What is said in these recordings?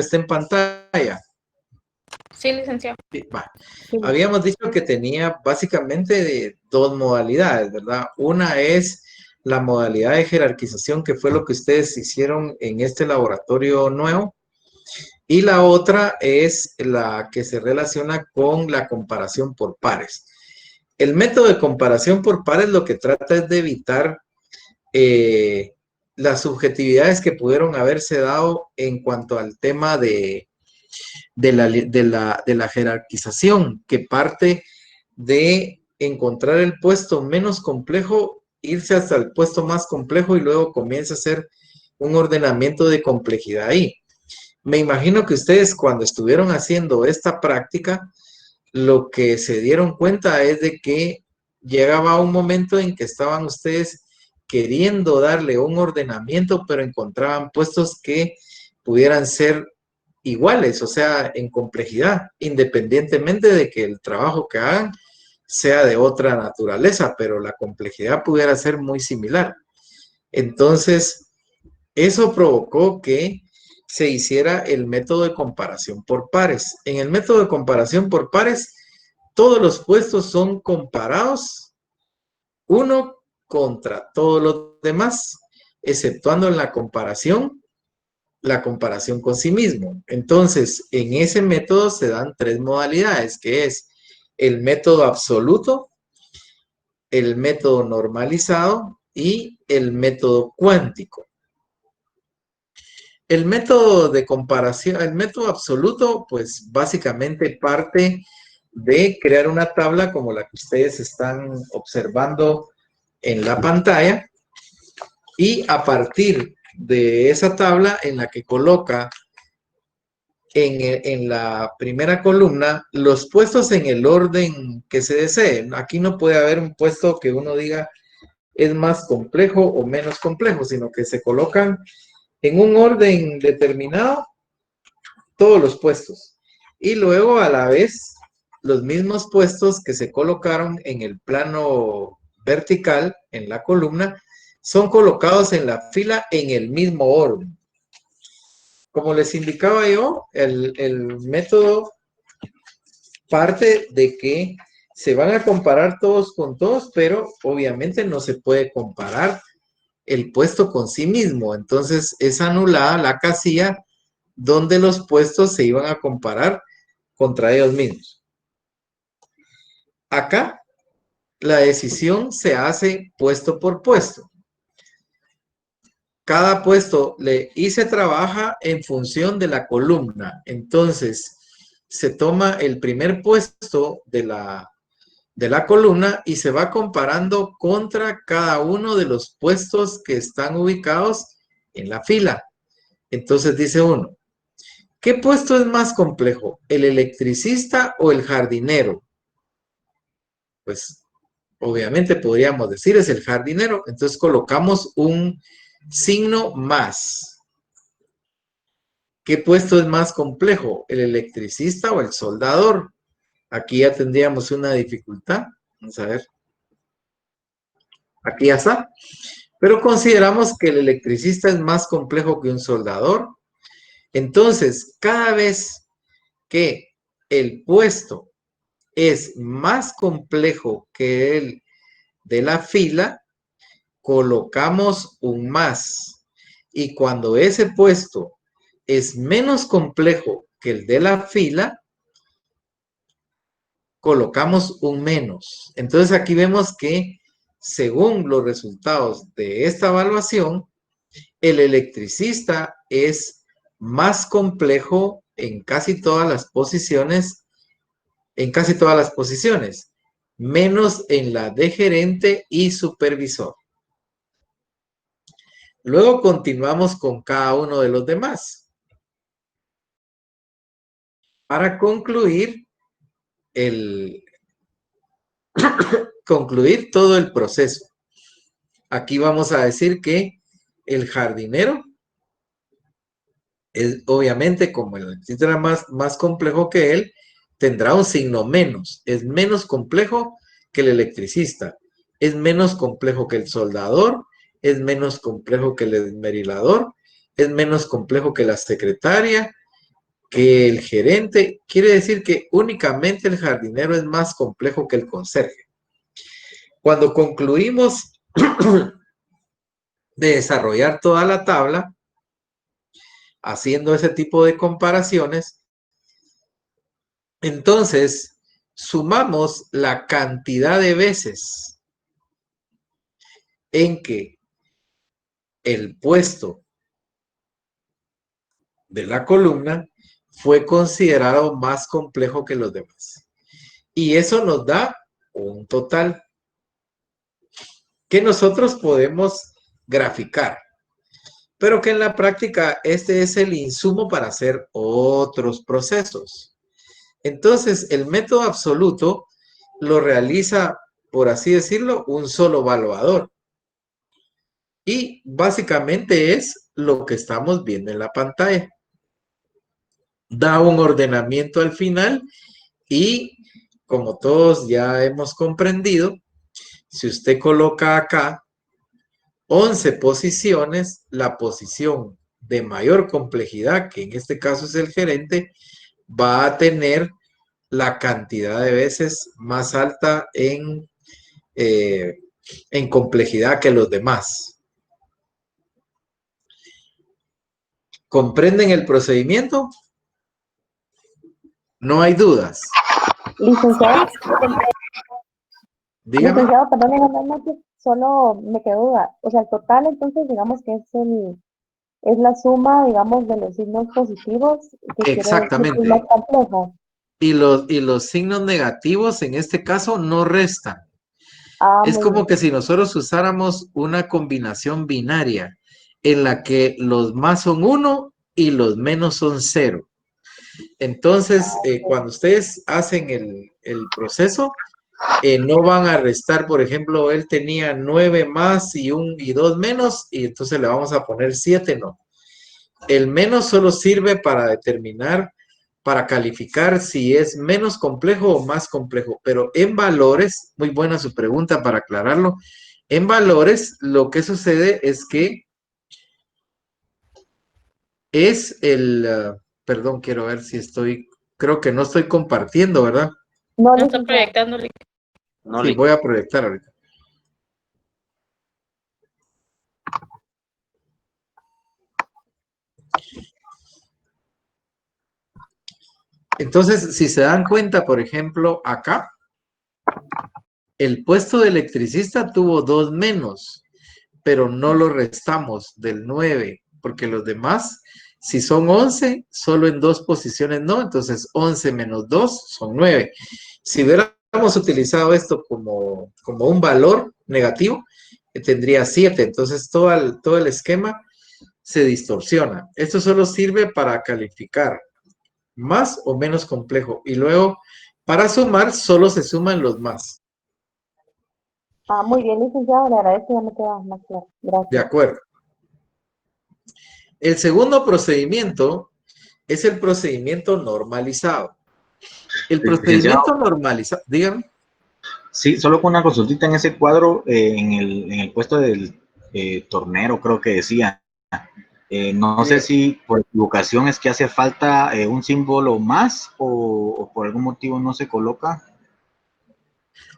está en pantalla. Sí, licenciado. Sí, habíamos dicho que tenía básicamente dos modalidades, ¿verdad? Una es la modalidad de jerarquización, que fue lo que ustedes hicieron en este laboratorio nuevo, y la otra es la que se relaciona con la comparación por pares. El método de comparación por pares lo que trata es de evitar las subjetividades que pudieron haberse dado en cuanto al tema de la jerarquización, que parte de encontrar el puesto menos complejo, irse hasta el puesto más complejo y luego comienza a hacer un ordenamiento de complejidad ahí. Me imagino que ustedes cuando estuvieron haciendo esta práctica, lo que se dieron cuenta es de que llegaba un momento en que estaban ustedes queriendo darle un ordenamiento, pero encontraban puestos que pudieran ser iguales, o sea, en complejidad, independientemente de que el trabajo que hagan sea de otra naturaleza, pero la complejidad pudiera ser muy similar. Entonces, eso provocó que se hiciera el método de comparación por pares. En el método de comparación por pares, todos los puestos son comparados uno contra todos los demás, exceptuando en la comparación con sí mismo. Entonces, en ese método se dan tres modalidades, que es el método absoluto, el método normalizado y el método cuántico. El método de comparación, el método absoluto, pues básicamente parte de crear una tabla como la que ustedes están observando en la pantalla y a partir de esa tabla en la que coloca en la primera columna los puestos en el orden que se desee. Aquí no puede haber un puesto que uno diga es más complejo o menos complejo, sino que se colocan en un orden determinado todos los puestos. Y luego a la vez los mismos puestos que se colocaron en el plano vertical, en la columna, son colocados en la fila en el mismo orden. Como les indicaba yo, el método parte de que se van a comparar todos con todos, pero obviamente no se puede comparar el puesto con sí mismo. Entonces es anulada la casilla donde los puestos se iban a comparar contra ellos mismos. Acá la decisión se hace puesto por puesto. Cada puesto y se trabaja en función de la columna. Entonces, se toma el primer puesto de la columna y se va comparando contra cada uno de los puestos que están ubicados en la fila. Entonces dice uno, ¿qué puesto es más complejo? ¿El electricista o el jardinero? Pues obviamente podríamos decir es el jardinero. Entonces colocamos un signo más. ¿Qué puesto es más complejo? ¿El electricista o el soldador? Aquí ya tendríamos una dificultad. Vamos a ver. Aquí ya está. Pero consideramos que el electricista es más complejo que un soldador. Entonces, cada vez que el puesto es más complejo que el de la fila, colocamos un más. Y cuando ese puesto es menos complejo que el de la fila, colocamos un menos. Entonces aquí vemos que según los resultados de esta evaluación, el electricista es más complejo en casi todas las posiciones, menos en la de gerente y supervisor. Luego continuamos con cada uno de los demás. Para concluir concluir todo el proceso. Aquí vamos a decir que el jardinero es obviamente, como el electricista era más complejo que él, tendrá un signo menos. Es menos complejo que el electricista. Es menos complejo que el soldador. Es menos complejo que el esmerilador. Es menos complejo que la secretaria. que el gerente, quiere decir que únicamente el jardinero es más complejo que el conserje. Cuando concluimos de desarrollar toda la tabla, haciendo ese tipo de comparaciones, entonces sumamos la cantidad de veces en que el puesto de la columna fue considerado más complejo que los demás. Y eso nos da un total que nosotros podemos graficar, pero que en la práctica este es el insumo para hacer otros procesos. Entonces, el método absoluto lo realiza, por así decirlo, un solo evaluador. Y básicamente es lo que estamos viendo en la pantalla. Da un ordenamiento al final y, como todos ya hemos comprendido, si usted coloca acá 11 posiciones, la posición de mayor complejidad, que en este caso es el gerente, va a tener la cantidad de veces más alta en complejidad que los demás. ¿Comprenden el procedimiento? No hay dudas. Licenciado, Dígame. licenciado, perdón, buenas noches. Solo me quedó duda. O sea, el total, entonces, digamos que es la suma, digamos, de los signos positivos, que quiere decir que es más Exactamente. complejo. Y los signos negativos en este caso no restan. Ah, Es muy como que bien. si nosotros usáramos una combinación binaria en la que los más son 1 y los menos son 0. Entonces, cuando ustedes hacen el proceso, no van a restar, por ejemplo, él tenía 9 más y 2 menos, y entonces le vamos a poner 7, no. El menos solo sirve para determinar, para calificar si es menos complejo o más complejo, pero en valores, muy buena su pregunta para aclararlo, en valores lo que sucede es que es perdón, quiero ver si creo que no estoy compartiendo, ¿verdad? No, No está licenciado. proyectando. No, Sí, voy a proyectar ahorita. Entonces, si se dan cuenta, por ejemplo, acá, el puesto de electricista tuvo 2 menos, pero no lo restamos del 9, porque los demás, si son 11, solo en 2 posiciones no, entonces 11 menos 2 son 9. Si hubiéramos utilizado esto como un valor negativo, tendría 7, entonces todo el esquema se distorsiona. Esto solo sirve para calificar más o menos complejo, y luego para sumar solo se suman los más. Ah, muy bien, licenciado. Le agradezco, ya me queda más claro. De Gracias. acuerdo. El segundo procedimiento es el procedimiento normalizado. El procedimiento licenciado, normalizado, dígame. sí, solo con una consultita en ese cuadro, en el puesto del tornero, creo que decía. No sé si por equivocación es que hace falta un símbolo más o por algún motivo no se coloca.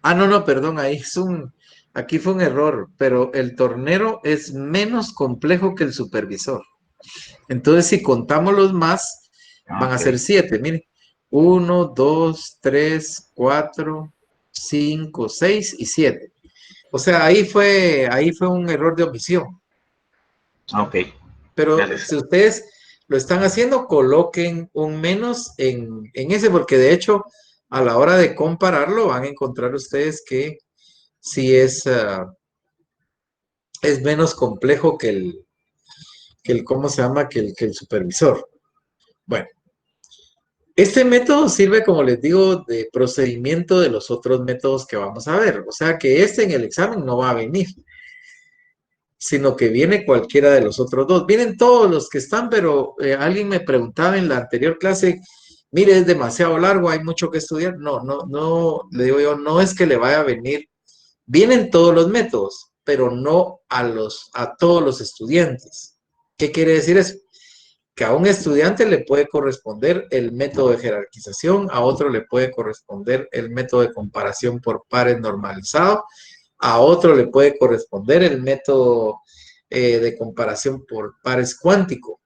No, perdón, aquí fue un error, pero el tornero es menos complejo que el supervisor. Entonces, si contamos los más, van a Ok. ser 7. Miren, 1, 2, 3, 4, 5, 6 y 7. O sea, ahí fue un error de omisión. Ok, Pero gracias. si ustedes lo están haciendo, coloquen un menos en ese, porque de hecho, a la hora de compararlo, van a encontrar ustedes que sí es menos complejo ¿cómo se llama? Que el supervisor. Bueno, este método sirve, como les digo, de procedimiento de los otros métodos que vamos a ver. O sea que este en el examen no va a venir, sino que viene cualquiera de los otros dos. Vienen todos los que están, pero alguien me preguntaba en la anterior clase, mire, es demasiado largo, hay mucho que estudiar. No, le digo yo, no es que le vaya a venir. Vienen todos los métodos, pero no a todos los estudiantes. ¿Qué quiere decir eso? que a un estudiante le puede corresponder el método de jerarquización, a otro le puede corresponder el método de comparación por pares normalizado, a otro le puede corresponder el método de comparación por pares cuántico.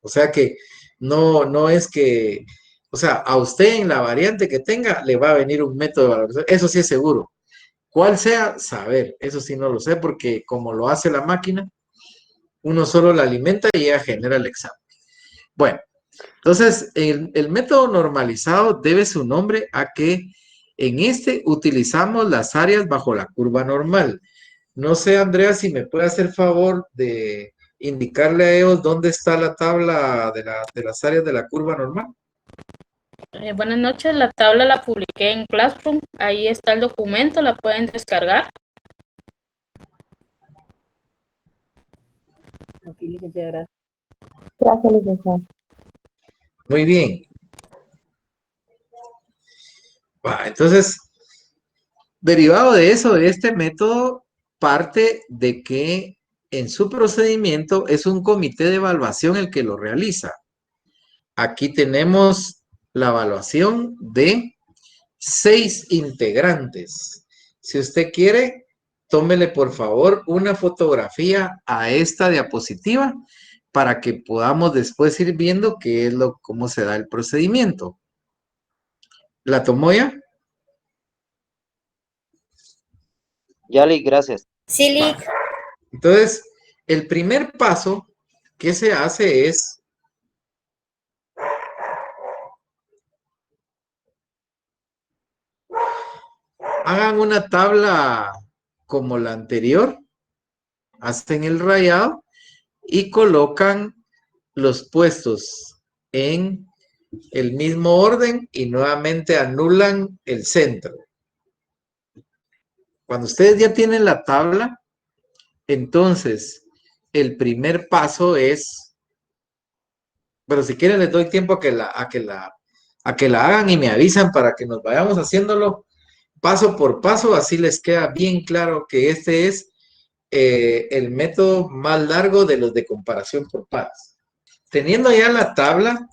O sea que no es que, o sea, a usted en la variante que tenga le va a venir un método de valoración, eso sí es seguro. ¿Cuál sea? Saber, eso sí no lo sé porque como lo hace la máquina, uno solo la alimenta y ella genera el examen. Bueno, entonces el método normalizado debe su nombre a que en este utilizamos las áreas bajo la curva normal. No sé, Andrea, si me puede hacer favor de indicarle a ellos dónde está la tabla de las áreas de la curva normal. Buenas noches, la tabla la publiqué en Classroom. Ahí está el documento, la pueden descargar. Ok, licenciada, gracias. Gracias, licenciado. Muy bien. Entonces, derivado de eso, de este método, parte de que en su procedimiento es un comité de evaluación el que lo realiza. Aquí tenemos la evaluación de 6 integrantes. Si usted quiere, tómele por favor una fotografía a esta diapositiva para que podamos después ir viendo cómo se da el procedimiento. ¿La tomó ya? Yali, gracias. Sí, Lick. Entonces, el primer paso que se hace es hagan una tabla como la anterior, hacen el rayado y colocan los puestos en el mismo orden y nuevamente anulan el centro. Cuando ustedes ya tienen la tabla, entonces el primer paso es, pero si quieren les doy tiempo a que la hagan y me avisan para que nos vayamos haciéndolo paso por paso, así les queda bien claro que este es el método más largo de los de comparación por pares. Teniendo ya la tabla,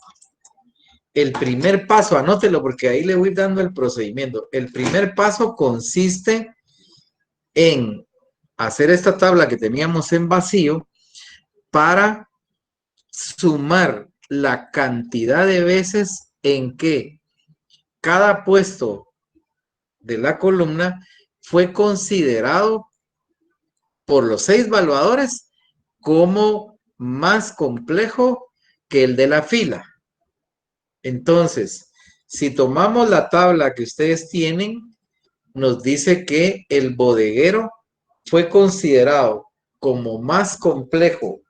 el primer paso, anótelo porque ahí le voy dando el procedimiento. El primer paso consiste en hacer esta tabla que teníamos en vacío para sumar la cantidad de veces en que cada puesto de la columna fue considerado por los 6 evaluadores como más complejo que el de la fila. Entonces, si tomamos la tabla que ustedes tienen, nos dice que el bodeguero fue considerado como más complejo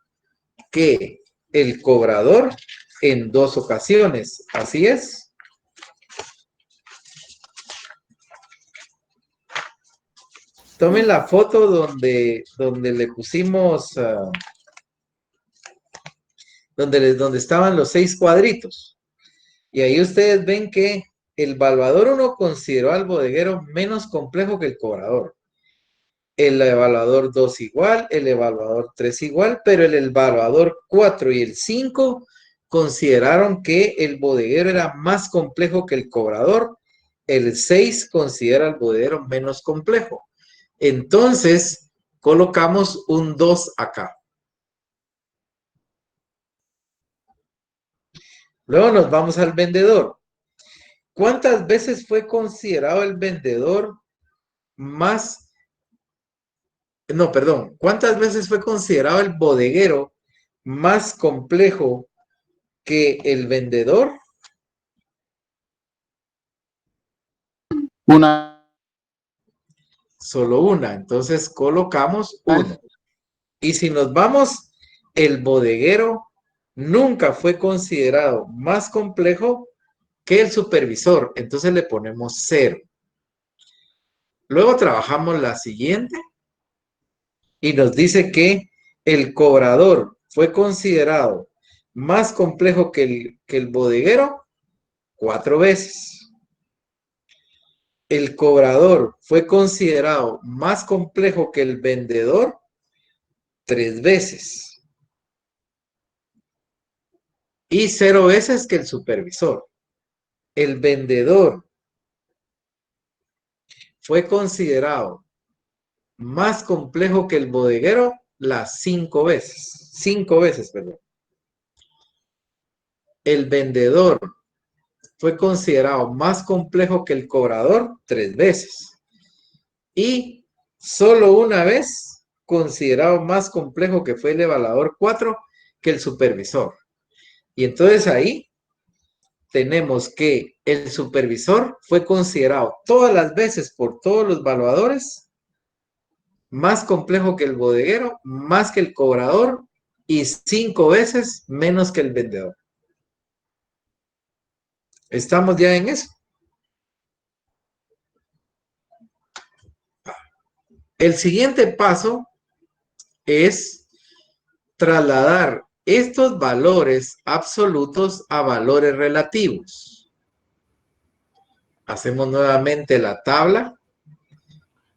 que el cobrador en 2 ocasiones. ¿Así es? Tomen la foto donde le pusimos, donde estaban los 6 cuadritos. Y ahí ustedes ven que el evaluador 1 consideró al bodeguero menos complejo que el cobrador. El evaluador 2 igual, el evaluador 3 igual, pero el evaluador 4 y el 5 consideraron que el bodeguero era más complejo que el cobrador. El 6 considera al bodeguero menos complejo. Entonces, colocamos un 2 acá. Luego nos vamos al vendedor. ¿Cuántas veces fue considerado el vendedor más... No, perdón. ¿Cuántas veces fue considerado el bodeguero más complejo que el vendedor? Una. Solo una. Entonces colocamos uno. Y si nos vamos, el bodeguero nunca fue considerado más complejo que el supervisor. Entonces le ponemos 0. Luego trabajamos la siguiente y nos dice que el cobrador fue considerado más complejo que el bodeguero 4 veces. El cobrador fue considerado más complejo que el vendedor 3 veces. y 0 veces que el supervisor. El vendedor fue considerado más complejo que el bodeguero las 5 veces. 5 veces, perdón. El vendedor fue considerado más complejo que el cobrador 3 veces. Y solo una vez considerado más complejo que fue el evaluador 4 que el supervisor. Y entonces ahí tenemos que el supervisor fue considerado todas las veces por todos los evaluadores más complejo que el bodeguero, más que el cobrador y 5 veces menos que el vendedor. ¿Estamos ya en eso? El siguiente paso es trasladar estos valores absolutos a valores relativos. Hacemos nuevamente la tabla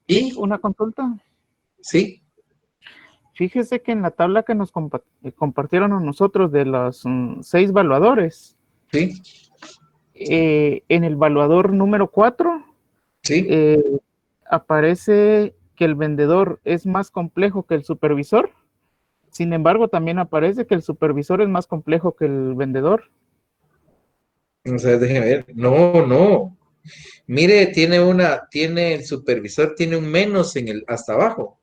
y... Una consulta. Sí. Fíjese que en la tabla que nos compartieron a nosotros de los 6 evaluadores, Sí. En el evaluador número 4, Sí. aparece que el vendedor es más complejo que el supervisor. Sin embargo, también aparece que el supervisor es más complejo que el vendedor. O sea, déjeme ver. No. Mire, tiene el supervisor, tiene un menos en el hasta abajo.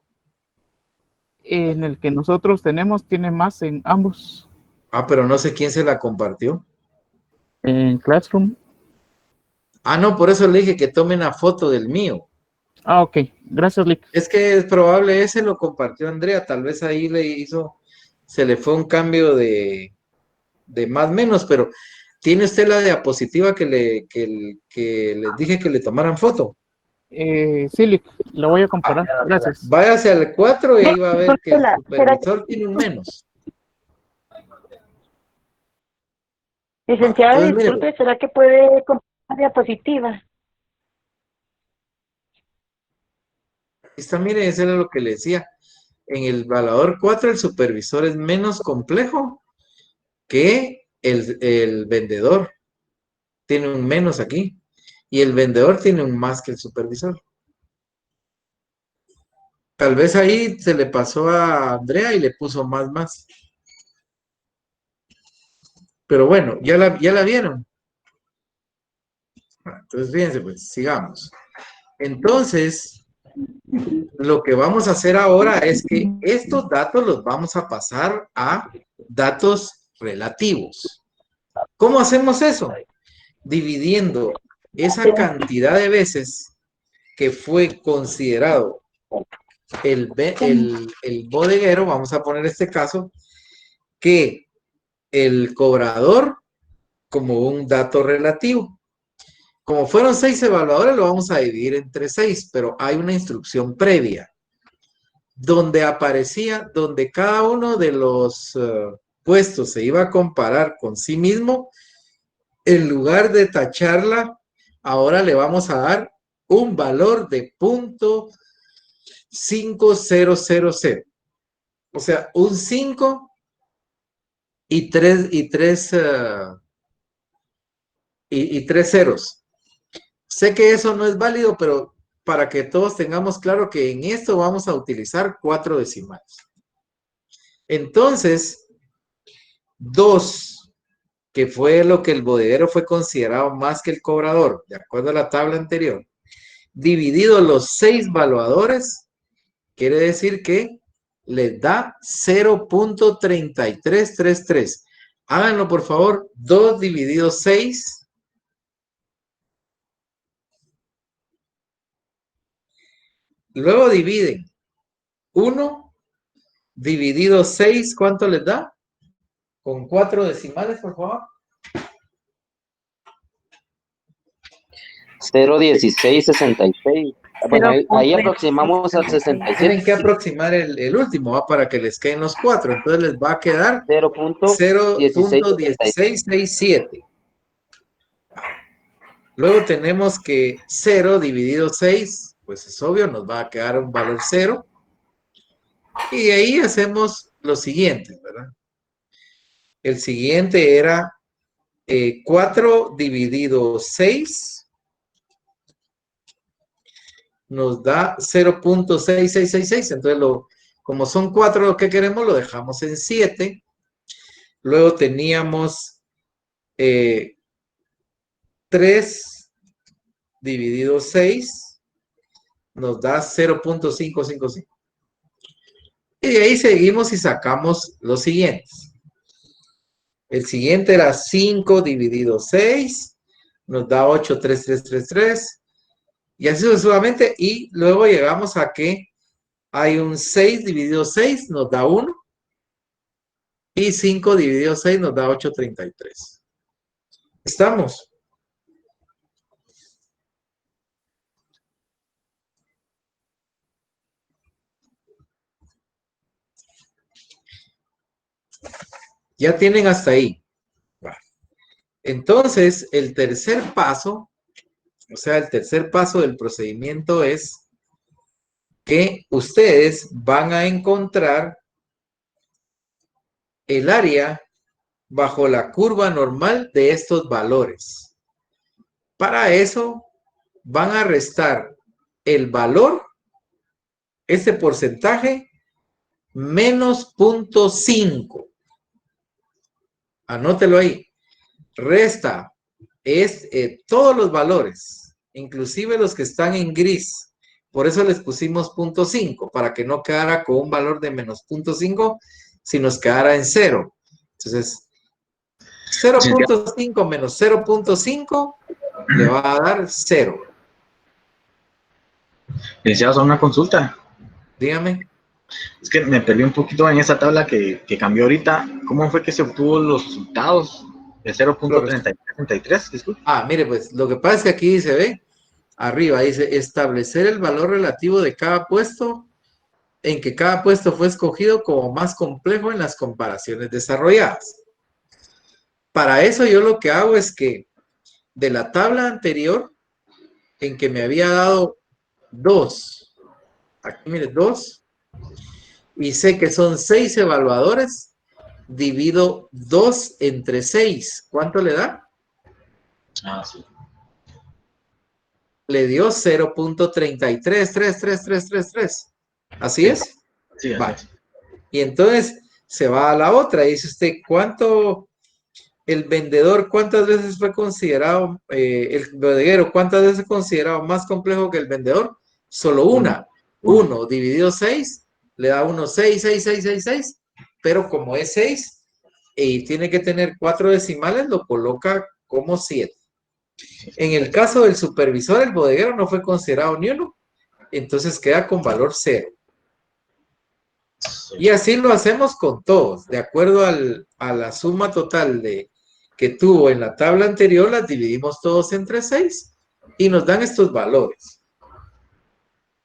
En el que nosotros tenemos, tiene más en ambos. Ah, pero no sé quién se la compartió. En Classroom. Ah, no, por eso le dije que tome una foto del mío. Ah, ok. Gracias, Lick. Es que es probable ese lo compartió Andrea, tal vez ahí se le fue un cambio de más o menos, pero ¿tiene usted la diapositiva que les dije que le tomaran foto? Sí, Lick, lo voy a comparar. Gracias. Váyase al 4 y ahí va a ver que el ¿Será supervisor tiene un menos. Licenciada, Entonces, mire, disculpe, ¿será que puede compartir la diapositiva? está, mire, eso era lo que le decía. En el evaluador 4 el supervisor es menos complejo que el vendedor. Tiene un menos aquí. Y el vendedor tiene un más que el supervisor. Tal vez ahí se le pasó a Andrea y le puso más. Pero bueno, ya la vieron. Entonces, fíjense, pues, sigamos. Entonces, lo que vamos a hacer ahora es que estos datos los vamos a pasar a datos relativos. ¿Cómo hacemos eso? Dividiendo esa cantidad de veces que fue considerado el bodeguero, vamos a poner este caso, que el cobrador como un dato relativo. Como fueron 6 evaluadores, lo vamos a dividir entre 6, pero hay una instrucción previa donde aparecía, donde cada uno de los puestos se iba a comparar con sí mismo. En lugar de tacharla, ahora le vamos a dar un valor de 0.5000. O sea, un 5 y 3 ceros. Sé que eso no es válido, pero para que todos tengamos claro que en esto vamos a utilizar 4 decimales. Entonces, 2, que fue lo que el bodeguero fue considerado más que el cobrador, de acuerdo a la tabla anterior, dividido los 6 evaluadores, quiere decir que les da 0.3333. Háganlo, por favor. 2 dividido 6. Luego dividen 1 dividido 6, ¿cuánto les da? Con 4 decimales, por favor. 0.1666. Bueno, ahí aproximamos al 67. Tienen que aproximar el último, ¿va? Para que les queden los 4. Entonces les va a quedar 0.1667. Luego tenemos que 0 dividido 6, pues es obvio, nos va a quedar un valor 0. Y ahí hacemos lo siguiente, ¿verdad? El siguiente era 4 dividido 6 nos da 0.6666. Entonces, como son 4 lo que queremos, lo dejamos en 7. Luego teníamos 3 dividido 6 nos da 0.555. Y de ahí seguimos y sacamos los siguientes. El siguiente era 5 dividido 6, nos da 83333, y así sucesivamente. Y luego llegamos a que hay un 6 dividido 6, nos da 1, y 5 dividido 6 nos da 833. ¿Estamos? Ya tienen hasta ahí. Entonces, el tercer paso, o sea, el tercer paso del procedimiento es que ustedes van a encontrar el área bajo la curva normal de estos valores. Para eso, van a restar el valor, este porcentaje, menos 0.5. Anótelo ahí. Resta todos los valores, inclusive los que están en gris. Por eso les pusimos 0.5, para que no quedara con un valor de menos 0.5, si nos quedara en 0. Entonces, 0.5 menos 0.5 le va a dar 0. Licenciado, una consulta. Dígame. Es que me perdí un poquito en esa tabla que cambió ahorita. ¿Cómo fue que se obtuvo los resultados de 0.33? Disculpe. Mire, pues lo que pasa es que aquí dice, ve, arriba dice establecer el valor relativo de cada puesto en que cada puesto fue escogido como más complejo en las comparaciones desarrolladas. Para eso yo lo que hago es que de la tabla anterior, en que me había dado 2, aquí mire, 2, y sé que son 6 evaluadores, divido 2 entre 6. ¿Cuánto le da? Sí. Le dio 0.333333. ¿Así es? Sí, Vale. así es. Y entonces se va a la otra y dice usted, el vendedor, ¿cuántas veces fue considerado, el bodeguero, cuántas veces fue considerado más complejo que el vendedor? Solo una. 1 dividido 6 le da 1, 6, 6, 6, 6, 6, pero como es 6 y tiene que tener 4 decimales, lo coloca como 7. En el caso del supervisor, el bodeguero no fue considerado ni uno, entonces queda con valor 0. Y así lo hacemos con todos, de acuerdo a la suma total que tuvo en la tabla anterior, las dividimos todos entre 6 y nos dan estos valores.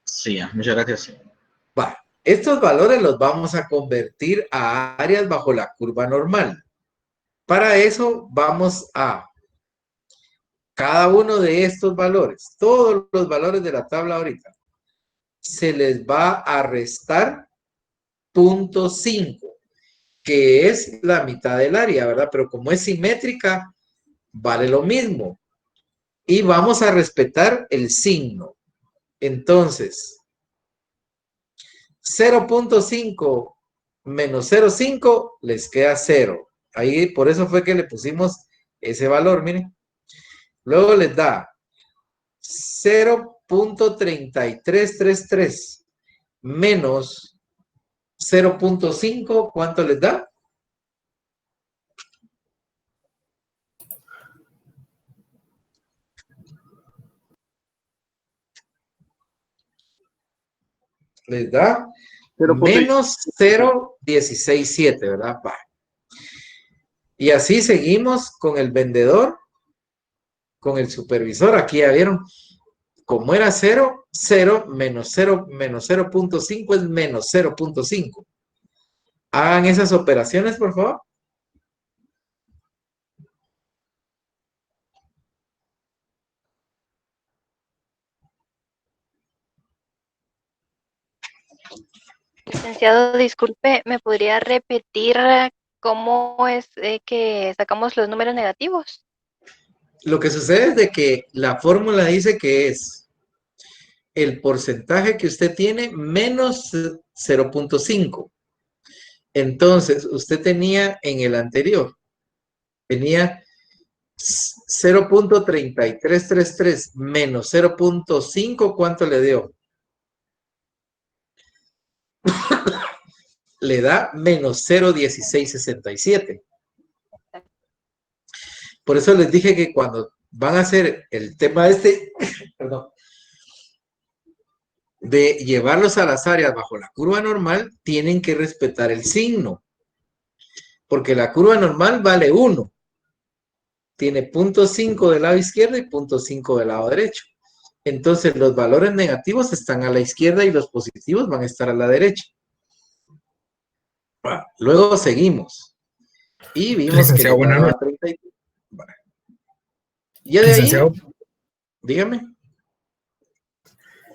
Sí, muchas gracias. Estos valores los vamos a convertir a áreas bajo la curva normal. Para eso vamos a cada uno de estos valores, todos los valores de la tabla ahorita, se les va a restar 0.5, que es la mitad del área, ¿verdad? Pero como es simétrica, vale lo mismo. Y vamos a respetar el signo. Entonces, 0.5 menos 0.5 les queda 0. Ahí, por eso fue que le pusimos ese valor, miren. Luego les da 0.3333 menos 0.5, ¿cuánto les da? Les da menos 0.167, ¿verdad? Y así seguimos con el vendedor, con el supervisor. Aquí ya vieron, como era 0, 0 menos 0.5 es menos 0.5. Hagan esas operaciones, por favor. Licenciado, disculpe, ¿me podría repetir ¿cómo es que sacamos los números negativos? Lo que sucede es de que la fórmula dice que es el porcentaje que usted tiene menos 0.5. Entonces, usted tenía en el anterior, tenía 0.3333 menos 0.5, ¿cuánto le dio? Le da menos 0.1667. Por eso les dije que cuando van a hacer el tema perdón, de llevarlos a las áreas bajo la curva normal, tienen que respetar el signo, porque la curva normal vale 1. Tiene 0.5 del lado izquierdo y 0.5 del lado derecho. Entonces, los valores negativos están a la izquierda y los positivos van a estar a la derecha. Luego seguimos. Y vimos que nos daba 33. Ya de ahí, dígame.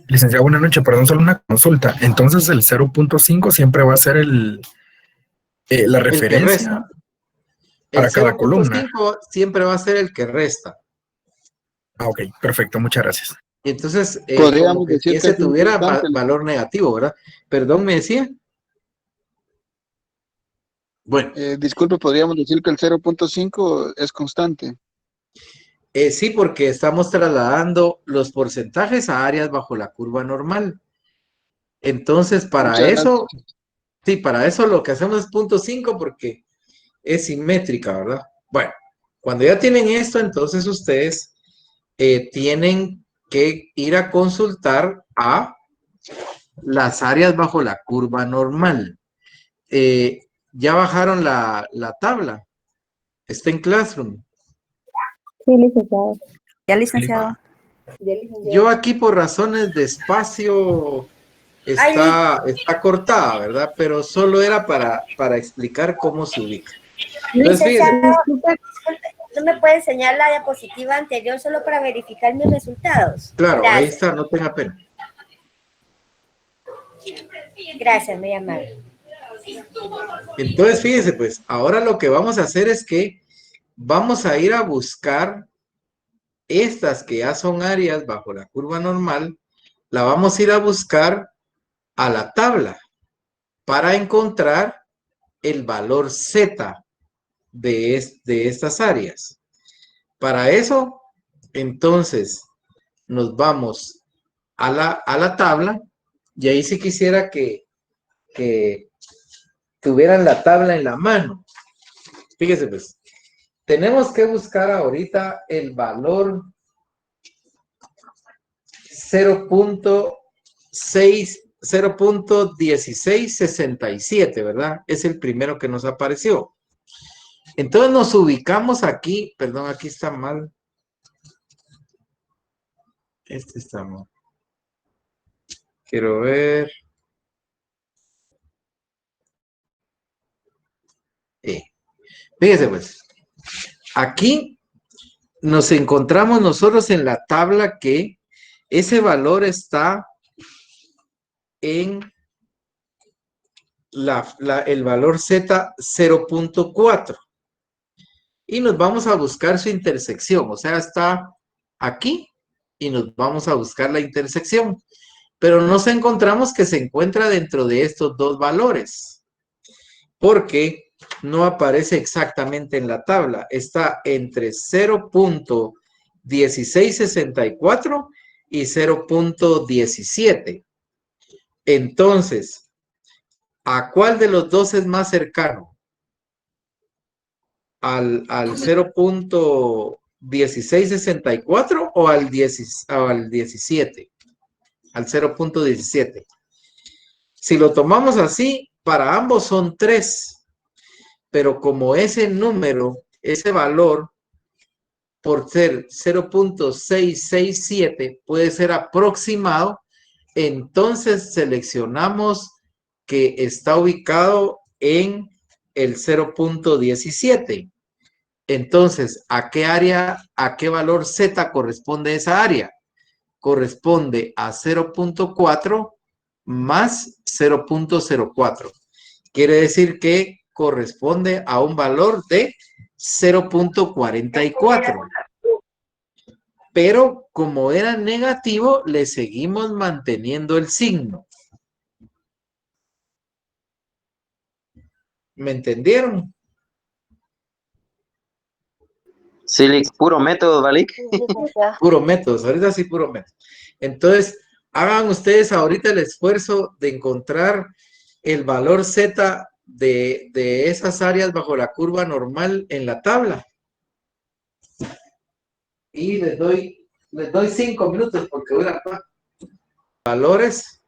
Licenciado, buenas noches, perdón, solo una consulta. Entonces el 0.5 siempre va a ser la referencia para cada columna. 0.5 siempre va a ser el que resta. Ah, ok, perfecto, muchas gracias. Entonces, Podríamos como que decir ese que es tuviera importante. valor negativo, ¿verdad? Perdón, ¿me decía? Bueno. Disculpe, podríamos decir que el 0.5 es constante. Sí, porque estamos trasladando los porcentajes a áreas bajo la curva normal. Entonces, para eso, sí, para eso lo que hacemos es 0.5 porque es simétrica, ¿verdad? Bueno, cuando ya tienen esto, entonces ustedes tienen que ir a consultar a las áreas bajo la curva normal. Ya bajaron la tabla. Está en Classroom. Sí, licenciado. Ya, licenciado. Yo aquí por razones de espacio está cortada, ¿verdad? Pero solo era para explicar cómo se ubica. Entonces, Licenciado, disculpe, ¿no me puede enseñar la diapositiva anterior solo para verificar mis resultados? Claro, Gracias. ahí está, no tenga pena. Gracias, muy amable. Entonces, fíjese, pues, ahora lo que vamos a hacer es que vamos a ir a buscar estas que ya son áreas bajo la curva normal, la vamos a ir a buscar a la tabla para encontrar el valor Z de estas áreas. Para eso, entonces, nos vamos a la tabla y ahí sí quisiera que tuvieran la tabla en la mano. Fíjese pues, tenemos que buscar ahorita el valor 0.1667, ¿verdad? Es el primero que nos apareció. Entonces nos ubicamos aquí, perdón, aquí está mal. Este está mal. Quiero ver. Fíjese pues, aquí nos encontramos nosotros en la tabla que ese valor está en el valor Z 0.4. Y nos vamos a buscar su intersección, o sea, está aquí y nos vamos a buscar la intersección. Pero nos encontramos que se encuentra dentro de estos dos valores, porque no aparece exactamente en la tabla, está entre 0.1664 y 0.17. Entonces, ¿a cuál de los dos es más cercano? ¿Al 0.1664 o al 17? Al 0.17. Si lo tomamos así, para ambos son 3, pero como ese número, ese valor, por ser 0.667, puede ser aproximado, entonces seleccionamos que está ubicado en el 0.17. Entonces, ¿a qué área, a qué valor Z corresponde esa área? Corresponde a 0.4 más 0.04. Quiere decir que corresponde a un valor de 0.44. Pero como era negativo, le seguimos manteniendo el signo. ¿Me entendieron? Sí, puro método, ¿vale? Puro métodos, ahorita sí puro método. Entonces, hagan ustedes ahorita el esfuerzo de encontrar el valor Z de esas áreas bajo la curva normal en la tabla. Y les doy 5 minutos porque voy a valores.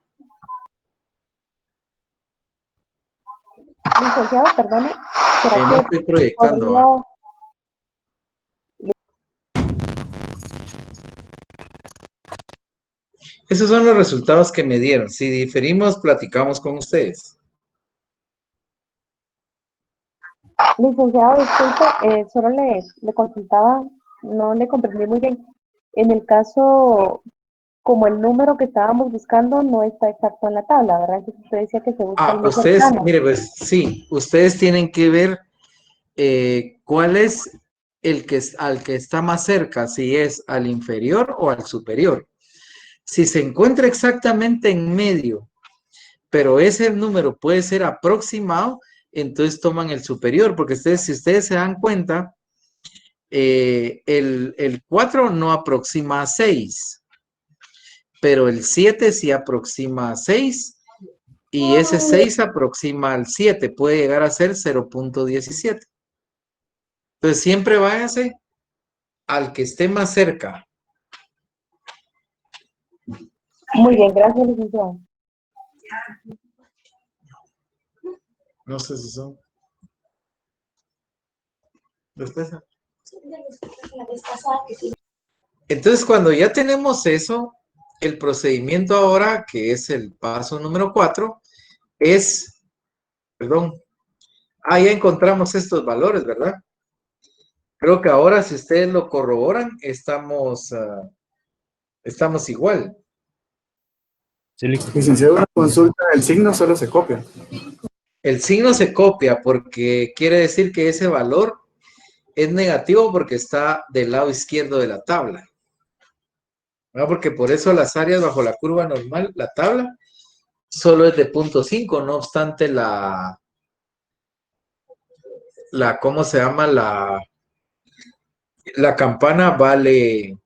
Licenciado, perdone. ¿Será No que estoy proyectando. podría- Esos son los resultados que me dieron. Si diferimos, platicamos con ustedes. Licenciado, disculpe, solo le consultaba, no le comprendí muy bien. En el caso, como el número que estábamos buscando no está exacto en la tabla, ¿verdad? Entonces usted decía que se busca el más Ustedes, cercano. mire, pues sí, ustedes tienen que ver cuál es al que está más cerca, si es al inferior o al superior. Si se encuentra exactamente en medio, pero ese número puede ser aproximado, entonces toman el superior, porque si ustedes se dan cuenta, el 4 no aproxima a 6, pero el 7 sí aproxima a 6, y ese 6 aproxima al 7, puede llegar a ser 0.17. Entonces siempre váyase al que esté más cerca. Muy bien, gracias, licenciado. No sé si son. Después. Entonces, cuando ya tenemos eso, el procedimiento ahora, que es el paso número 4, es, perdón, ya encontramos estos valores, ¿verdad? Creo que ahora, si ustedes lo corroboran, estamos igual. Sí, licenciado, una consulta, el signo solo se copia. El signo se copia porque quiere decir que ese valor es negativo porque está del lado izquierdo de la tabla. ¿No? Porque por eso las áreas bajo la curva normal, la tabla, solo es de 0.5, no obstante ¿cómo se llama? La campana vale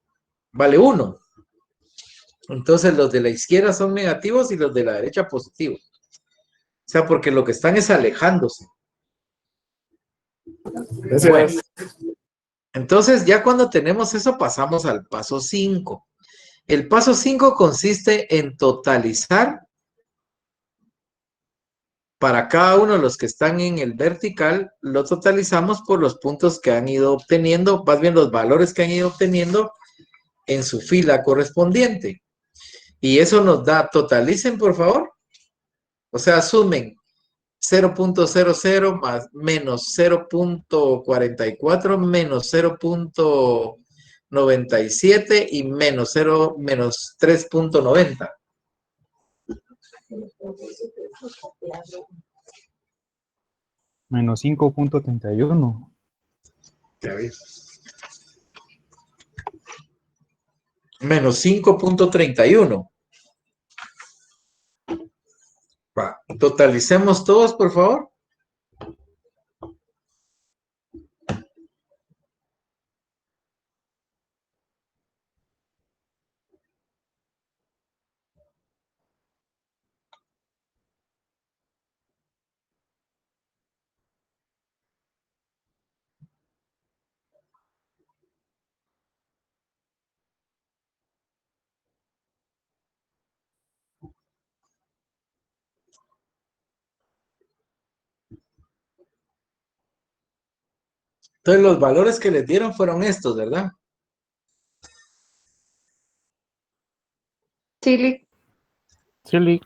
1. Entonces los de la izquierda son negativos y los de la derecha positivos. O sea, porque lo que están es alejándose. Bueno, entonces ya cuando tenemos eso pasamos al paso 5. El paso 5 consiste en totalizar para cada uno de los que están en el vertical, lo totalizamos por los puntos que han ido obteniendo, más bien los valores que han ido obteniendo en su fila correspondiente. Y eso nos da, totalicen por favor, o sea, sumen 0.00 más menos 0.44 menos 0.97 y menos 3.90. Menos 5.31. Ya ves. Menos 5.31. Totalicemos todos, por favor. Entonces los valores que les dieron fueron estos, ¿verdad? Sí. Sí.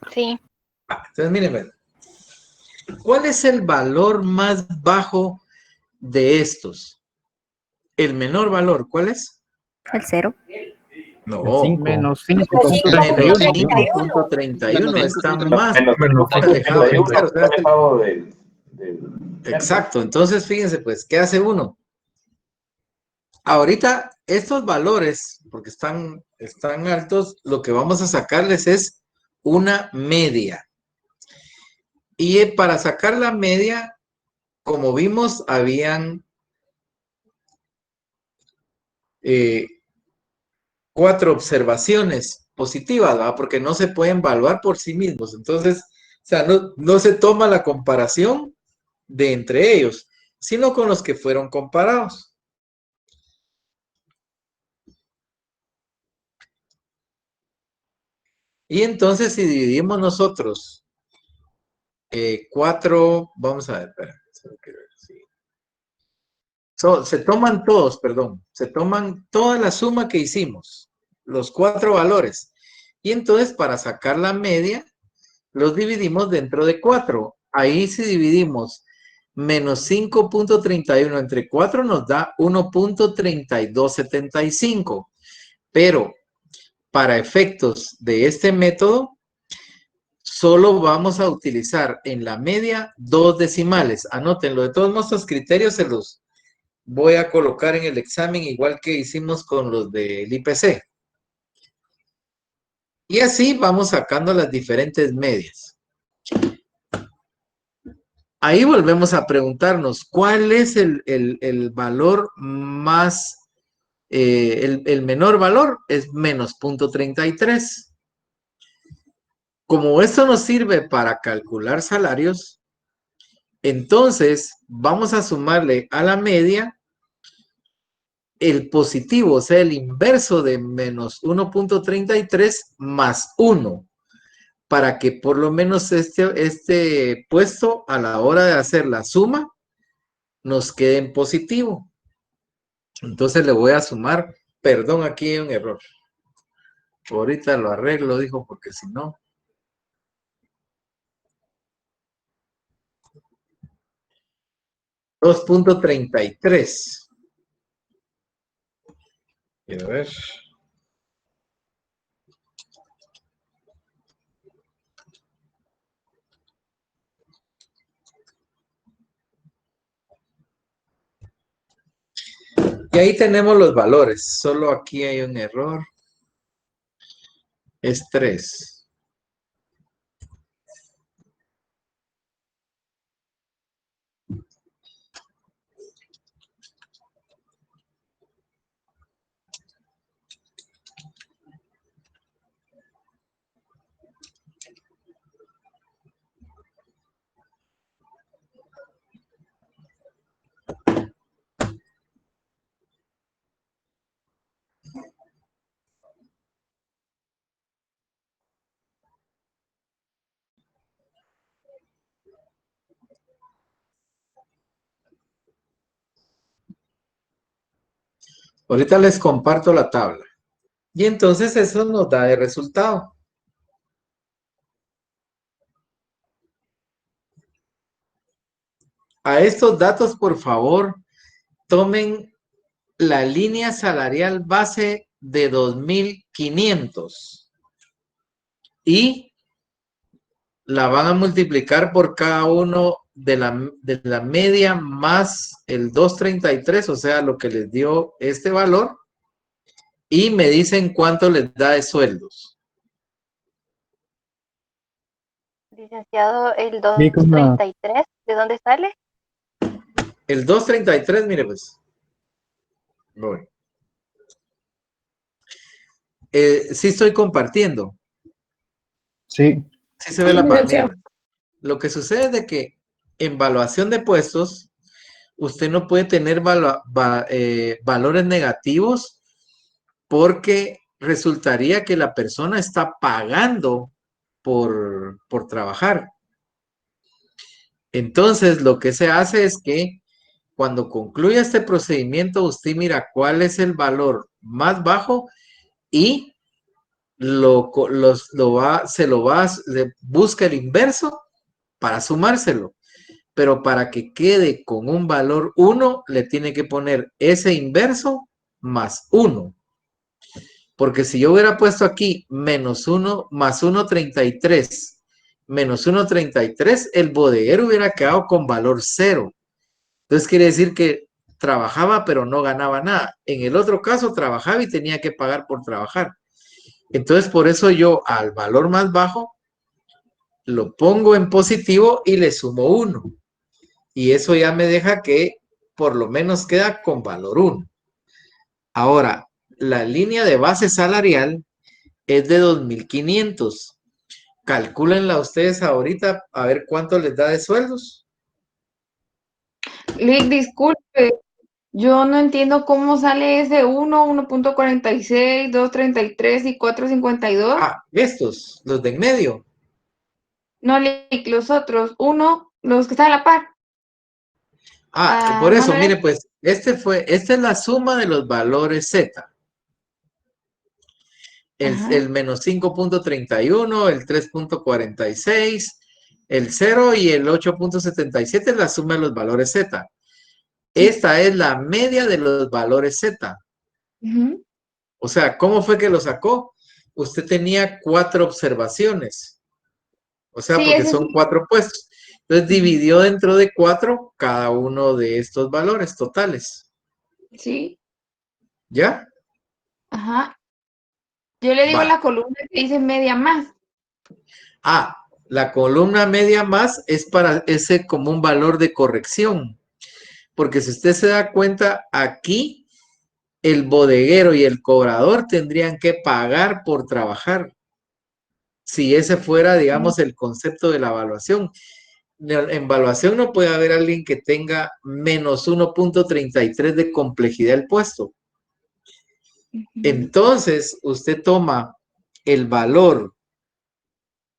Entonces mírenme. ¿Cuál es el valor más bajo de estos? El menor valor, ¿cuál es? El 0. No. Menos 5.31 está más alejado del 0. Exacto. Entonces, fíjense, pues, ¿qué hace uno? Ahorita, estos valores, porque están altos, lo que vamos a sacarles es una media. Y para sacar la media, como vimos, habían 4 observaciones positivas, ¿verdad? Porque no se pueden evaluar por sí mismos. Entonces, o sea, no se toma la comparación de entre ellos, sino con los que fueron comparados. Y entonces, si dividimos nosotros 4, vamos a ver, espera, solo quiero ver, sí. Se toman todos, perdón, se toman toda la suma que hicimos, los 4 valores. Y entonces, para sacar la media, los dividimos dentro de 4. Ahí si dividimos menos 5.31 entre 4 nos da 1.3275. Pero para efectos de este método, solo vamos a utilizar en la media 2 decimales. Anótenlo. De todos nuestros criterios se los voy a colocar en el examen igual que hicimos con los del IPC. Y así vamos sacando las diferentes medias. Ahí volvemos a preguntarnos, ¿cuál es el valor más, el menor valor? Es menos 0.33. Como esto nos sirve para calcular salarios, entonces vamos a sumarle a la media el positivo, o sea, el inverso de menos 1.33 más 1. Para que por lo menos este puesto a la hora de hacer la suma nos quede en positivo. Entonces le voy a sumar, perdón, aquí hay un error. Ahorita lo arreglo, dijo, porque si no. $2.33. Quiero ver. Y ahí tenemos los valores. Solo aquí hay un error. Es 3. Ahorita les comparto la tabla. Y entonces eso nos da de resultado. A estos datos, por favor, tomen la línea salarial base de 2.500 y la van a multiplicar por cada uno de la media más el 2.33, o sea, lo que les dio este valor, y me dicen cuánto les da de sueldos. Licenciado, el 233, ¿de dónde sale? El 2.33, mire pues. Voy. Sí estoy compartiendo. Sí. Sí se ve la pantalla. Lo que sucede es de que en evaluación de puestos, usted no puede tener valores negativos porque resultaría que la persona está pagando por trabajar. Entonces, lo que se hace es que cuando concluya este procedimiento, usted mira cuál es el valor más bajo y busca el inverso para sumárselo. Pero para que quede con un valor 1, le tiene que poner ese inverso más 1. Porque si yo hubiera puesto aquí menos 1 más 1.33 menos 1.33, el bodeguero hubiera quedado con valor 0. Entonces quiere decir que trabajaba pero no ganaba nada. En el otro caso trabajaba y tenía que pagar por trabajar. Entonces por eso yo al valor más bajo lo pongo en positivo y le sumo 1. Y eso ya me deja que por lo menos queda con valor 1. Ahora, la línea de base salarial es de 2.500. Calcúlenla ustedes ahorita a ver cuánto les da de sueldos. Lick, disculpe, yo no entiendo cómo sale ese 1, 1.46, 2.33 y 4.52. Ah, estos, los de en medio. No, Lick, los otros, los que están a la par. Por eso, Manuel. mire, pues, esta es la suma de los valores Z. El menos 5.31, el 3.46, el 0 y el 8.77 es la suma de los valores Z. Esta es la media de los valores Z. O sea, ¿cómo fue que lo sacó? Usted tenía 4 observaciones. O sea, Sí, porque ese son sí. 4 puestos. Entonces dividió dentro de 4 cada uno de estos valores totales. Sí. ¿Ya? Ajá. Yo le digo Va. la columna que dice media más. La columna media más es para ese como un valor de corrección. Porque si usted se da cuenta, aquí el bodeguero y el cobrador tendrían que pagar por trabajar. Si ese fuera, digamos, el concepto de la evaluación. En evaluación no puede haber alguien que tenga menos 1.33 de complejidad del puesto. Entonces, usted toma el valor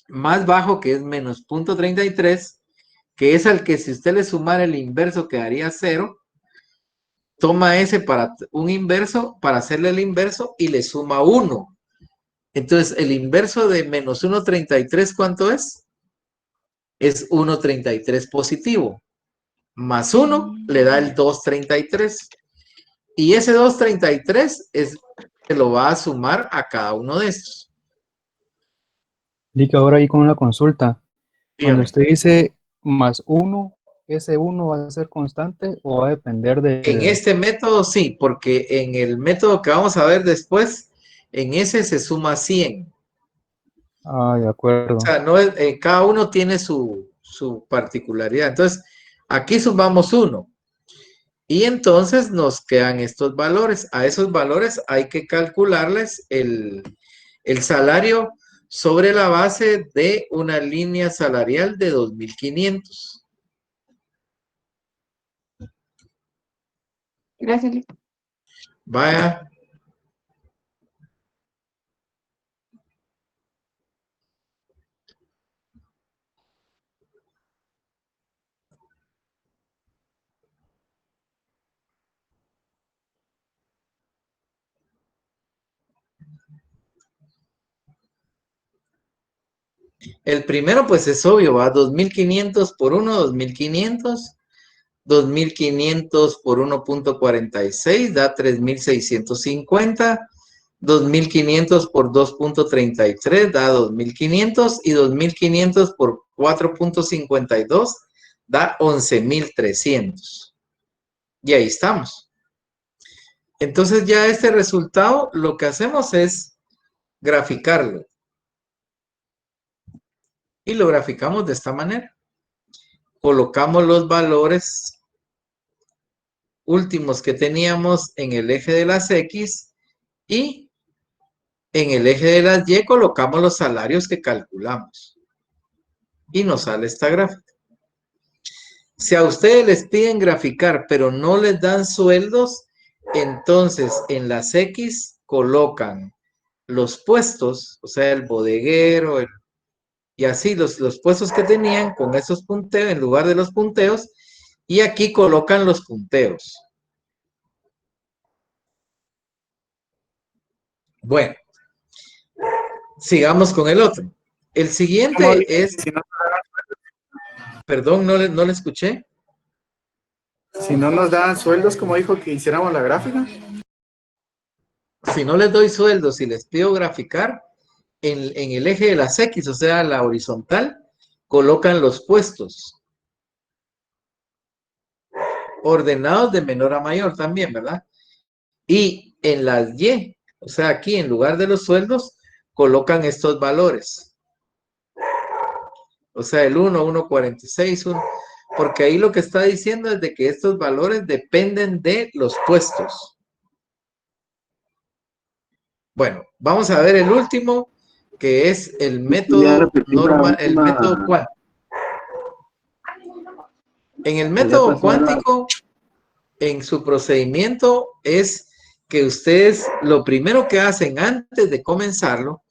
más bajo, que es menos 0.33, que es al que si usted le sumara el inverso quedaría 0, toma ese para un inverso, para hacerle el inverso y le suma 1. Entonces, el inverso de menos 1.33, ¿cuánto es? Es 1.33 positivo. Más 1 le da el 2.33. Y ese 2.33 es que lo va a sumar a cada uno de estos. Lick, ahora ahí con una consulta. Cuando Dígame. usted dice más 1, ¿ese 1 va a ser constante o va a depender En de... este método sí, porque en el método que vamos a ver después, en ese se suma 100. De acuerdo. O sea, no es, cada uno tiene su particularidad. Entonces, aquí sumamos 1. Y entonces nos quedan estos valores. A esos valores hay que calcularles el salario sobre la base de una línea salarial de 2.500. Gracias, Lick. Vaya. El primero, pues es obvio, va 2.500 por 1, 2.500. 2.500 por 1.46 da 3.650. 2.500 por 2.33 da 2.500 y 2.500 por 4.52 da 11.300. Y ahí estamos. Entonces ya este resultado lo que hacemos es graficarlo. Y lo graficamos de esta manera. Colocamos los valores últimos que teníamos en el eje de las X y en el eje de las Y colocamos los salarios que calculamos. Y nos sale esta gráfica. Si a ustedes les piden graficar, pero no les dan sueldos, entonces en las X colocan los puestos, o sea, el bodeguero, y así los puestos que tenían con esos punteos en lugar de los punteos, y aquí colocan los punteos. Bueno, sigamos con el otro. El siguiente es... Perdón, no le escuché. Si no nos dan sueldos, como dijo que hiciéramos la gráfica. Si no les doy sueldos y les pido graficar en el eje de las X, o sea, la horizontal, colocan los puestos. Ordenados de menor a mayor también, ¿verdad? Y en las Y, o sea, aquí en lugar de los sueldos, colocan estos valores. O sea, el 1, 1.46, 1, porque ahí lo que está diciendo es de que estos valores dependen de los puestos. Bueno, vamos a ver el último, que es el método normal, el método cuántico. En el método cuántico, en su procedimiento es que ustedes lo primero que hacen antes de comenzarlo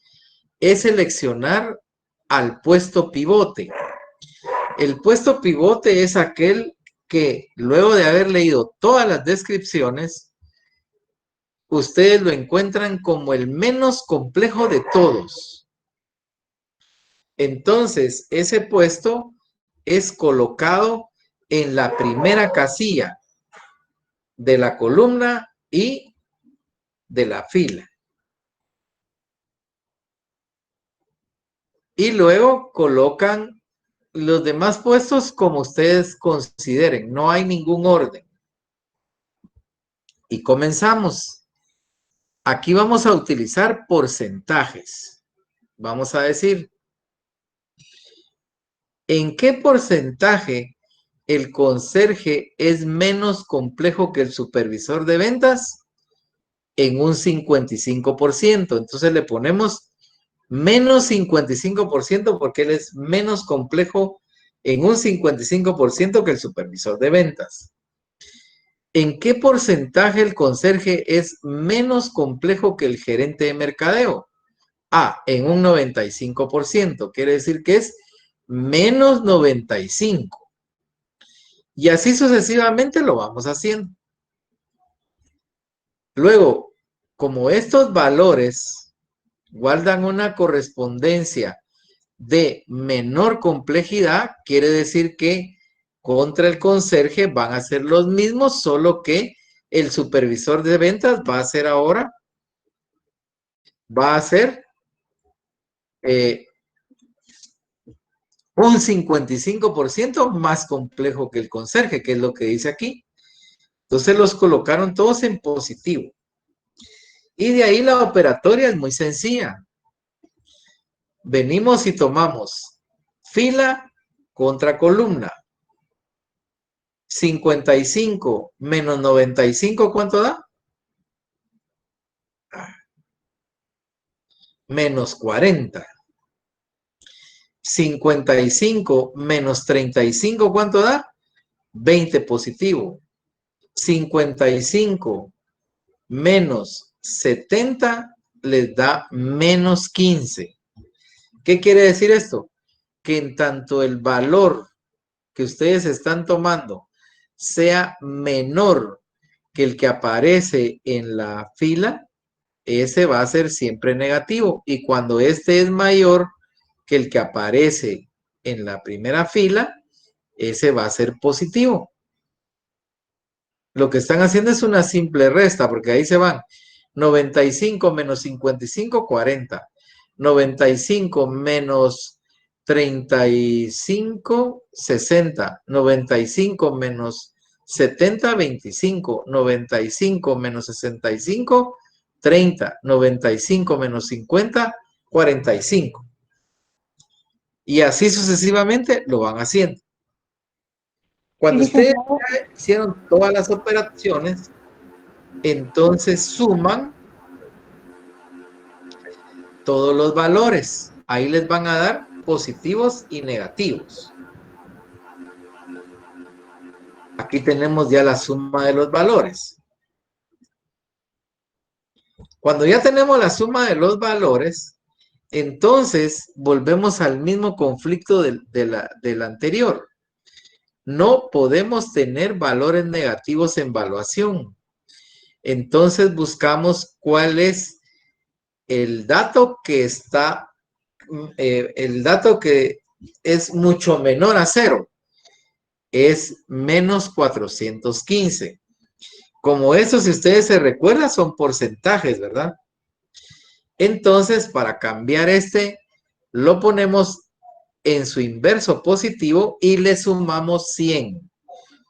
es seleccionar al puesto pivote. El puesto pivote es aquel que luego de haber leído todas las descripciones, ustedes lo encuentran como el menos complejo de todos. Entonces, ese puesto es colocado en la primera casilla de la columna y de la fila. Y luego colocan los demás puestos como ustedes consideren. No hay ningún orden. Y comenzamos. Aquí vamos a utilizar porcentajes. Vamos a decir, ¿en qué porcentaje el conserje es menos complejo que el supervisor de ventas? En un 55%. Entonces le ponemos menos 55% porque él es menos complejo en un 55% que el supervisor de ventas. ¿En qué porcentaje el conserje es menos complejo que el gerente de mercadeo? En un 95%. Quiere decir que es menos 95. Y así sucesivamente lo vamos haciendo. Luego, como estos valores guardan una correspondencia de menor complejidad, quiere decir que contra el conserje van a ser los mismos, solo que el supervisor de ventas va a ser ahora, un 55% más complejo que el conserje, que es lo que dice aquí. Entonces los colocaron todos en positivo. Y de ahí la operatoria es muy sencilla. Venimos y tomamos fila contra columna. 55 menos 95, ¿cuánto da? Menos 40. 55 menos 35, ¿cuánto da? 20 positivo. 55 menos 70 les da menos 15. ¿Qué quiere decir esto? Que en tanto el valor que ustedes están tomando sea menor que el que aparece en la fila, ese va a ser siempre negativo. Y cuando este es mayor que el que aparece en la primera fila, ese va a ser positivo. Lo que están haciendo es una simple resta, porque ahí se van 95 menos 55, 40. 95 menos 35, 60. 95 menos 70, 25. 95 menos 65, 30. 95 menos 50, 45. Y así sucesivamente lo van haciendo. Cuando ustedes hicieron todas las operaciones, entonces suman todos los valores. Ahí les van a dar positivos y negativos. Aquí tenemos ya la suma de los valores. Cuando ya tenemos la suma de los valores, entonces volvemos al mismo conflicto del anterior. No podemos tener valores negativos en evaluación. Entonces buscamos cuál es el dato que está, el dato que es mucho menor a 0. Es menos 415. Como eso, si ustedes se recuerdan, son porcentajes, ¿verdad? Entonces, para cambiar lo ponemos en su inverso positivo y le sumamos 100.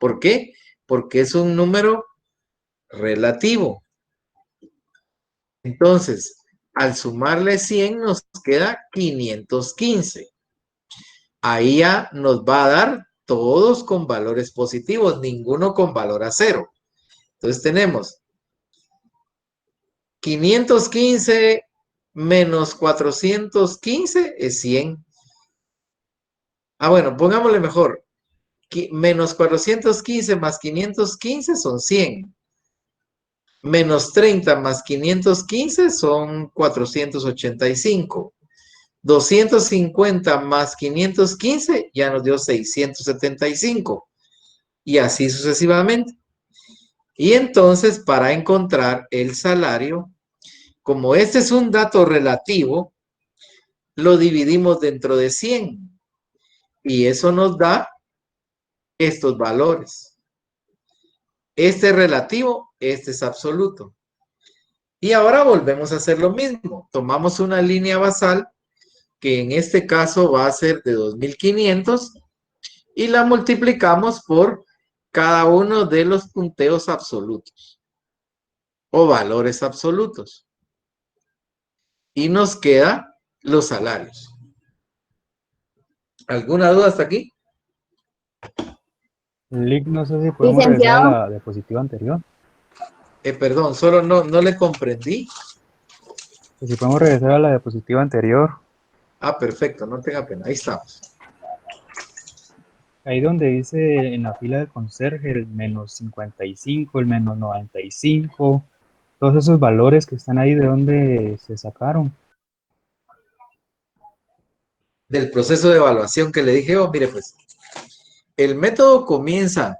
¿Por qué? Porque es un número relativo. Entonces, al sumarle 100 nos queda 515. Ahí ya nos va a dar todos con valores positivos, ninguno con valor a 0. Entonces tenemos 515 menos 415 es 100. Ah, bueno, pongámosle mejor. Menos 415 más 515 son 100. Menos 30 más 515 son 485. 250 más 515 ya nos dio 675. Y así sucesivamente. Y entonces, para encontrar el salario, como este es un dato relativo, lo dividimos dentro de 100. Y eso nos da estos valores. Este es relativo, este es absoluto. Y ahora volvemos a hacer lo mismo. Tomamos una línea basal, que en este caso va a ser de 2500, y la multiplicamos por cada uno de los punteos absolutos o valores absolutos. Y nos queda los salarios. ¿Alguna duda hasta aquí? Lick, no sé si podemos regresar a la diapositiva anterior. Perdón, solo no le comprendí. Si podemos regresar a la diapositiva anterior. Ah, perfecto, no tenga pena, ahí estamos. Ahí donde dice en la fila de conserje el menos 55, el menos 95, todos esos valores que están ahí, ¿de dónde se sacaron? Del proceso de evaluación que le dije, mire pues, el método comienza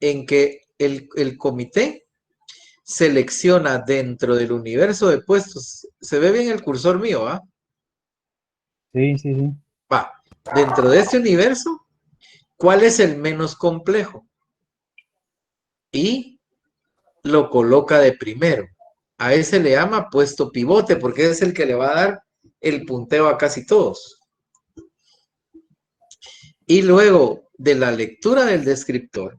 en que el comité selecciona dentro del universo de puestos. ¿Se ve bien el cursor mío, ah? Sí, sí, sí. Va, dentro de este universo, ¿cuál es el menos complejo? Y lo coloca de primero. A ese le llama puesto pivote, porque es el que le va a dar el punteo a casi todos. Y luego de la lectura del descriptor,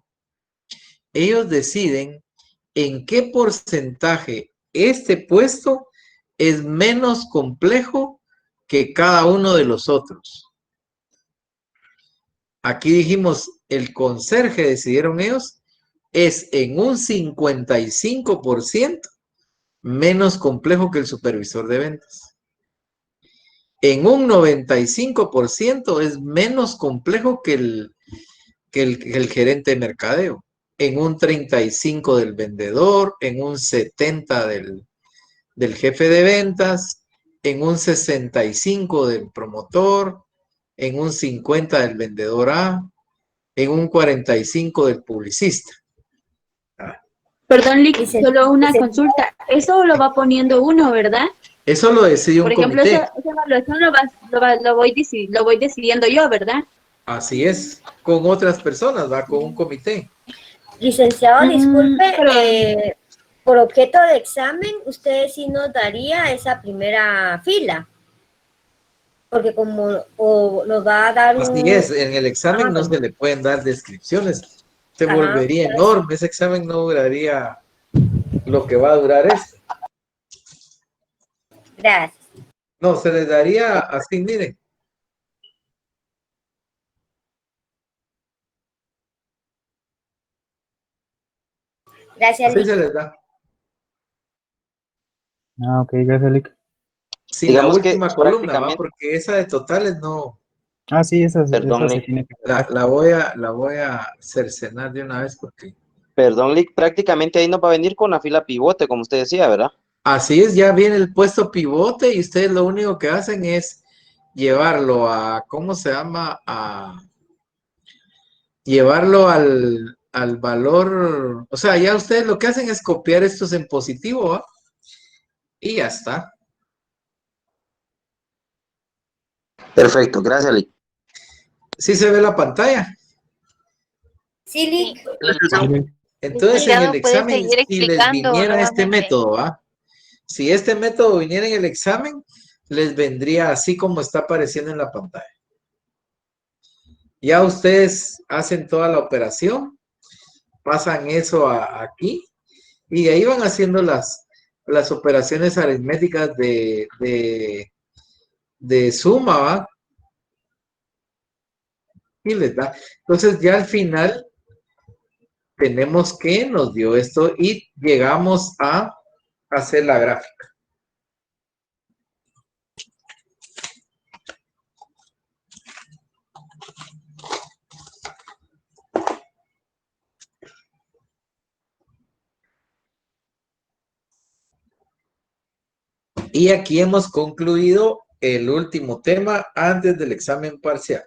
ellos deciden en qué porcentaje este puesto es menos complejo que cada uno de los otros. Aquí dijimos, el conserje, decidieron ellos, es en un 55% menos complejo que el supervisor de ventas. En un 95% es menos complejo que el gerente de mercadeo. En un 35% del vendedor, en un 70% del jefe de ventas, en un 65% del promotor, en un 50% del vendedor A, en un 45% del publicista. Perdón, Lick, solo una consulta. Eso lo va poniendo uno, ¿verdad? Eso lo decide un comité. Por ejemplo, esa evaluación lo voy decidiendo yo, ¿verdad? Así es, con otras personas, va con un comité. Licenciado, disculpe, por objeto de examen, usted sí nos daría esa primera fila. Porque como nos va a dar Así es, en el examen no se le pueden dar descripciones. Se volvería enorme, ese examen no duraría lo que va a durar este. Gracias. No, se les daría así, miren. Gracias, Así se les da. Ah, ok, gracias, Lick. Sí, Digamos la última que columna, ¿va? Porque esa de totales no. Ah, sí, esa se Lick. tiene que La voy a cercenar de una vez porque... Perdón, Lick, prácticamente ahí nos va a venir con la fila pivote, como usted decía, ¿verdad? Así es, ya viene el puesto pivote y ustedes lo único que hacen es llevarlo a, ¿cómo se llama? Llevarlo al valor, o sea, ya ustedes lo que hacen es copiar estos en positivo, ¿va? Y ya está. Perfecto, gracias, Lick. ¿Sí se ve la pantalla? Sí, Lick. Entonces, en el ¿Puede examen, seguir si les explicando viniera este nuevamente? método, ¿va? Si este método viniera en el examen, les vendría así como está apareciendo en la pantalla. Ya ustedes hacen toda la operación, pasan eso aquí y ahí van haciendo las operaciones aritméticas de suma, ¿va? Y les da. Entonces ya al final tenemos que nos dio esto y llegamos a hacer la gráfica. Y aquí hemos concluido el último tema antes del examen parcial,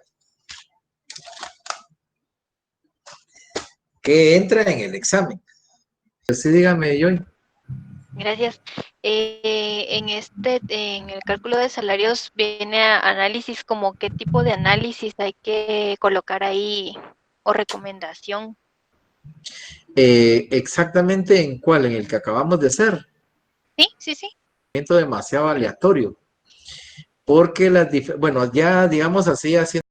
que entra en el examen. Sí, dígame, Joy. Gracias. En el cálculo de salarios viene a análisis, como qué tipo de análisis hay que colocar ahí o recomendación. Exactamente en cuál, en el que acabamos de hacer. Sí. Demasiado aleatorio. Porque bueno, ya digamos así, haciendo